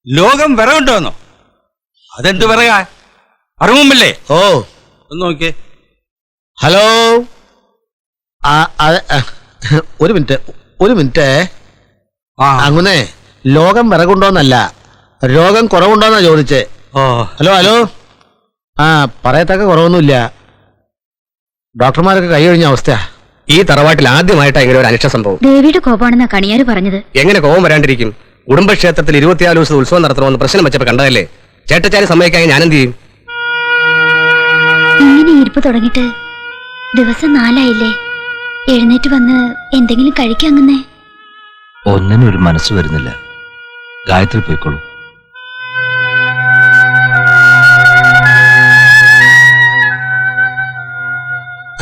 ലോകം വിറവുണ്ടോന്നോ? അതെന്ത് പറയാ? അറിവുമില്ലേ? ഓ ഒന്ന് നോക്കിയേ. ഹലോ, ഒരു മിനിറ്റ്. അങ്ങനെ ലോകം വിറകുണ്ടോന്നല്ല, രോഗം കുറവുണ്ടോന്നാ ചോദിച്ചേ. ഹലോ. പറയത്തക്ക കുറവൊന്നുമില്ല. ഡോക്ടർമാരൊക്കെ കൈ കഴിഞ്ഞ അവസ്ഥയാ. ഈ തറവാട്ടിൽ ആദ്യമായിട്ടാ ഇങ്ങനെ ഒരു അനിഷ്ട സംഭവം. ദേവിയുടെ കോപാണെന്നാ കണിയാര് പറഞ്ഞത്. എങ്ങനെ കോപം വരാണ്ടിരിക്കും? കുടുംബക്ഷേത്രത്തിൽ 24 ദിവസം ഉത്സവം നടത്തണമെന്ന് പ്രശ്നം വെച്ചപ്പോ കണ്ടതല്ലേ. ചേട്ടച്ചാരി സമ്മതിക്കാൻ ഞാൻ എന്ത് ചെയ്യും? ഇങ്ങനെ ഇരിപ്പ് തുടങ്ങിയിട്ട് ദിവസം 4 ആയില്ലേ? എഴുന്നേറ്റ് വന്ന് എന്തെങ്കിലും കഴിക്കാങ്ങന്നേ. ഒന്നിനും ഒരു മനസ്സ് വരുന്നില്ല. ഗായത്രി പോയിക്കോളൂ.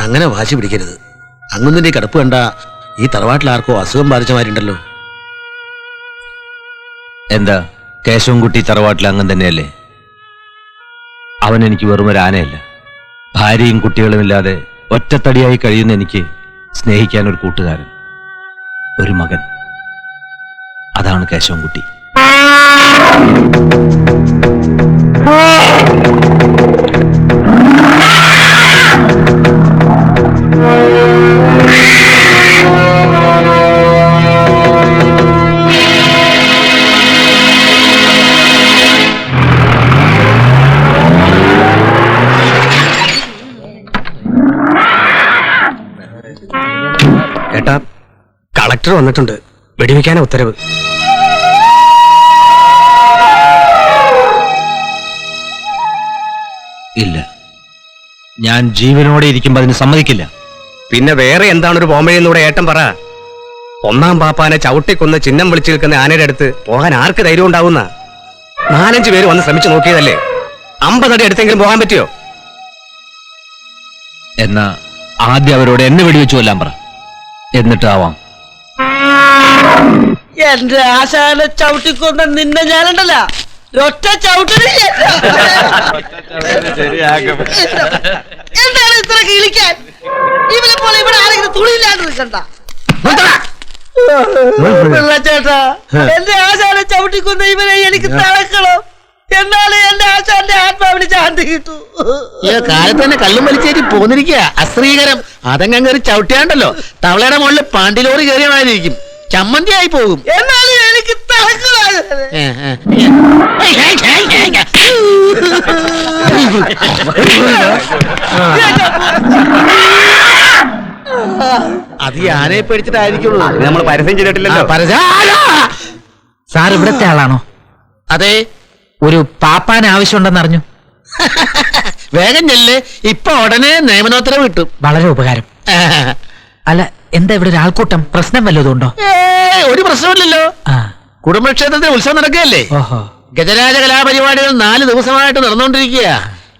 അങ്ങനെ വാശി പിടിക്കരുത്. അങ്ങൊന്നിന്റെ കിടപ്പ് കണ്ട ഈ തറവാട്ടിൽ ആർക്കോ അസുഖം ബാധിച്ചമാരുണ്ടല്ലോ. എന്താ കേശവൻകുട്ടി തറവാട്ടിൽ അങ്ങൻ തന്നെയല്ലേ? അവൻ എനിക്ക് വെറും ഒരു ആനയല്ല. ഭാര്യയും കുട്ടികളുമില്ലാതെ ഒറ്റത്തടിയായി കഴിയുന്ന എനിക്ക് സ്നേഹിക്കാൻ ഒരു കൂട്ടുകാരൻ, ഒരു മകൻ. അതാണ് കേശവൻകുട്ടി. ഏട്ടാ, കളക്ടർ വന്നിട്ടുണ്ട്. വെടിവെക്കാനാ ഉത്തരവ്. ഇല്ല, ഞാൻ ജീവനോടെ ഇരിക്കുമ്പോ അതിന് സമ്മതിക്കില്ല. പിന്നെ വേറെ എന്താണ് ഒരു പോംവഴിയെന്നൂടെ ഏട്ടൻ പറ. ഒന്നാം പാപ്പാനെ ചവിട്ടിക്കൊന്ന് ചിഹ്നം വിളിച്ചു നിൽക്കുന്ന ആനയുടെ അടുത്ത് പോകാൻ ആർക്ക് ധൈര്യം ഉണ്ടാവുന്ന? 4-5 പേര് വന്ന് ശ്രമിച്ചു നോക്കിയതല്ലേ. 50 അടി അടുത്തെങ്കിലും പോകാൻ പറ്റിയോ? എന്നാ ആദ്യം അവരോട് എന്നെ വെടിവെച്ചു കൊല്ലാൻ പറ, എന്നിട്ടാവാം. എന്റെ ആശാനെ ചവിട്ടിക്കൊണ്ട നിന്നെ ഞാനുണ്ടല്ല ഒറ്റ ചവിട്ടിന്. എന്താണ് ഇത്ര കിളിക്കാൻ? ഇവനെ പോലെ ഇവിടെ ആരെങ്കിലും തുണിയില്ലാണ്ട് നിൽക്കണ്ട. ചേട്ടാ, എന്റെ ആശാനെ ചവിട്ടിക്കൊണ്ട ഇവനെ എനിക്ക് തളക്കണം. എന്നാലേ എന്റെ ആശാന്റെ ആത്മാവിന് ശാന്തി കിട്ടൂ. കാലത്ത് തന്നെ കള്ളും വലിച്ചേരി പോന്നിരിക്കുക. അശ്രീകരം. അതങ്ങ് കയറി ചവിട്ടിയാണ്ടല്ലോ തവളയുടെ മുകളിൽ പാണ്ടിലോറി കയറിയമായിരിക്കും. ചമ്മന്തി ആയി പോകും. എന്നാലും എനിക്ക് അത് ആനയെ പേടിച്ചിട്ടായിരിക്കുള്ളൂ. നമ്മൾ പരസ്യം ചെയ്തിട്ടില്ലല്ലോ. സാർ ഇവിടത്തെ ആളാണോ? അതെ. ഒരു പാപ്പാൻ ആവശ്യമുണ്ടെന്ന് അറിഞ്ഞു. വേഗം ചെല്ല്, ഇപ്പൊ ഉടനെ നിയമനോത്തരവ് കിട്ടും. വളരെ ഉപകാരം. അല്ല, എന്താ ഇവിടെ ഒരു ആൾക്കൂട്ടം? പ്രശ്നം വല്ലതും ഉണ്ടോ? ഒരു പ്രശ്നമില്ലല്ലോ. കുടുംബക്ഷേത്രത്തിൽ ഉത്സവം നടക്കുകയല്ലേ. ഗജരാജ കലാപരിപാടികൾ 4 ദിവസമായിട്ട് നടന്നുകൊണ്ടിരിക്കുക.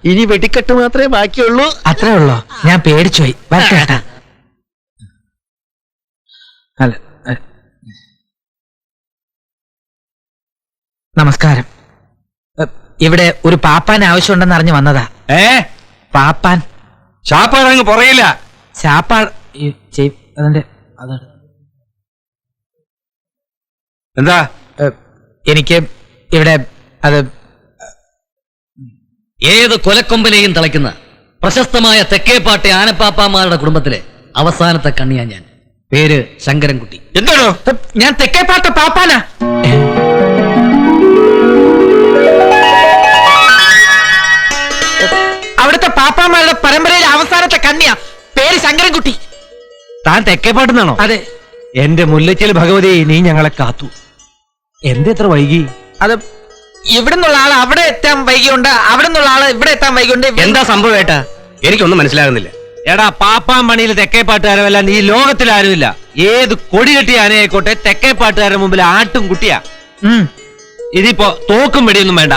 ഇനി വെടിക്കെട്ട് മാത്രമേ ബാക്കിയുള്ളൂ. അത്രേ ഉള്ളോ? ഞാൻ പേടിച്ചുപോയി. വരട്ടെ. നമസ്കാരം. ഇവിടെ ഒരു പാപ്പാൻ ആവശ്യമുണ്ടെന്ന് അറിഞ്ഞു വന്നതാ. പാപ്പാൻ ചാപ്പാടങ്ങ് പറയില്ല. ചാപ്പാ അതിന്റെ എന്താ? എനിക്ക് ഇവിടെ അത് ഏത് കൊലക്കൊമ്പനെയും തളയ്ക്കുന്ന പ്രശസ്തമായ തെക്കേപ്പാട്ടെ ആനപ്പാപ്പാമാരുടെ കുടുംബത്തിലെ അവസാനത്തെ കണ്ണിയാ ഞാൻ. പേര് ശങ്കരൻകുട്ടി. എന്താണോ? ഞാൻ തെക്കേപ്പാട്ട പാപ്പാനാ. അവിടുത്തെ പാപ്പാമാരുടെ പരമ്പരയിലെ അവസാനത്തെ കണ്ണിയാ. പേര് ശങ്കരൻകുട്ടി. താൻ തെക്കേപ്പാട്ടുന്നാണോ? അതെ. എന്റെ മുല്ലച്ചൽ ഭഗവതി, നീ ഞങ്ങളെ കാത്തു. എന്തെത്ര വൈകി? അത് ഇവിടുന്നുള്ള ആള് അവിടെ എത്താൻ വൈകിയുണ്ട്, അവിടെ നിന്നുള്ള ആള് ഇവിടെ എത്താൻ വൈകിയുണ്ട്. എന്താ സംഭവം ഏട്ടാ? എനിക്കൊന്നും മനസ്സിലാകുന്നില്ല. എടാ, പാപ്പാൻ മണിയിൽ തെക്കേപ്പാട്ടുകാരല്ല, നീ ലോകത്തിൽ ആരുമില്ല. ഏത് കൊടി കെട്ടിയ ആനയായിക്കോട്ടെ തെക്കേപ്പാട്ടുകാരുടെ മുമ്പിൽ ആട്ടും കുട്ടിയാ. ഇതിപ്പോ തോക്കും വെടിയൊന്നും വേണ്ട.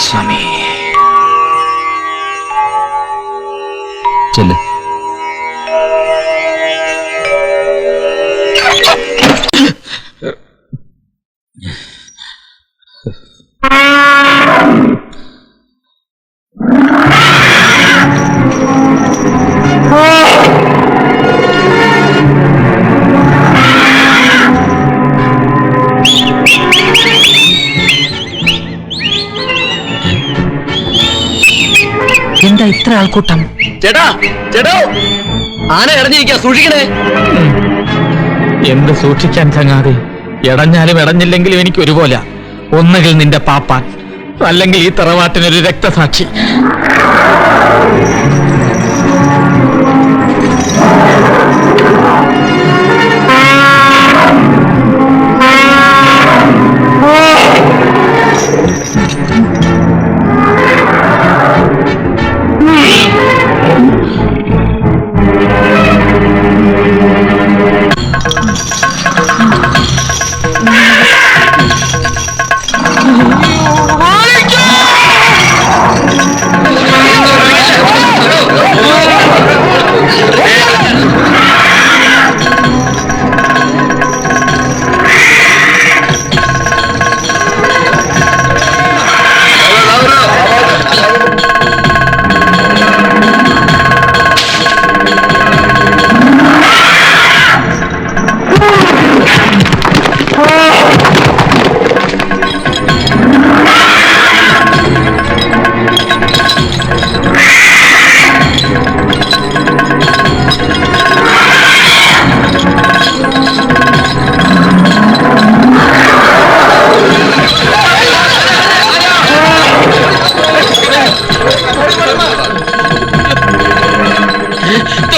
സ്വാമി ചെല്ല്. എന്താ ഇത്ര ആൾക്കൂട്ടം? ചേട്ടാ ചേട്ടോ, ആന ഇടഞ്ഞിരിക്കാ, സൂക്ഷിക്കണേ. എന്ത് സൂക്ഷിക്കാൻ ചങ്ങാതി? ഇടഞ്ഞാലും ഇടഞ്ഞില്ലെങ്കിലും എനിക്ക് ഒരുപോലെ. ഒന്നുകിൽ നിന്റെ പാപ്പാൻ, അല്ലെങ്കിൽ ഈ തറവാട്ടിനൊരു രക്തസാക്ഷി.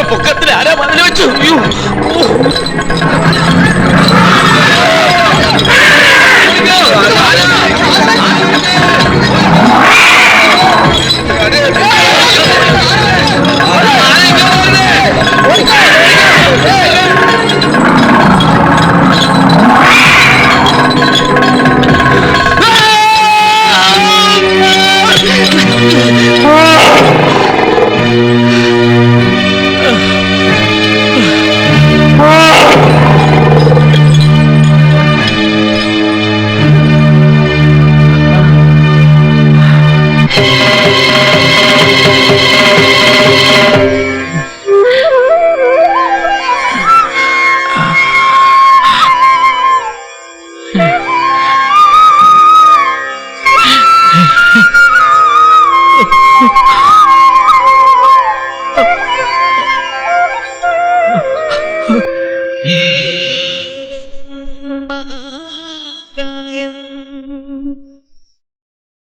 പൊക്കത്തിൽ ആരാ മതിൽ വെച്ചു?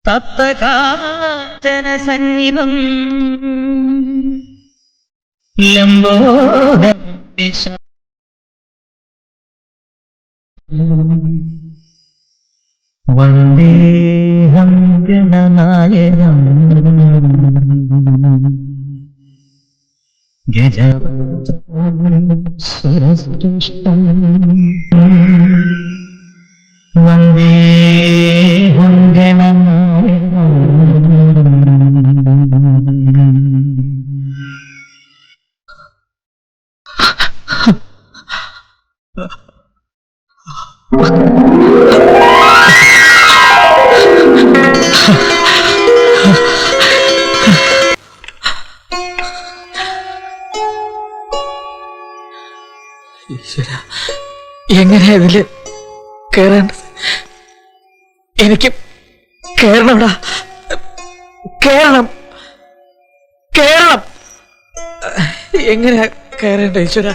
തപ്തകാഞ്ചന സന്നിധം ലംബോദരം വന്ദേഹം ഗണനായകം ഗജവസ്തുഷ്ടം വന്ദേഹം ഗണനായകം. എങ്ങനെയാ ഇതില് കേറേണ്ടത്? എനിക്ക് കേറണടാ, കേറണം കേറണം. എങ്ങനെയാ കേറേണ്ട ഈശ്വര?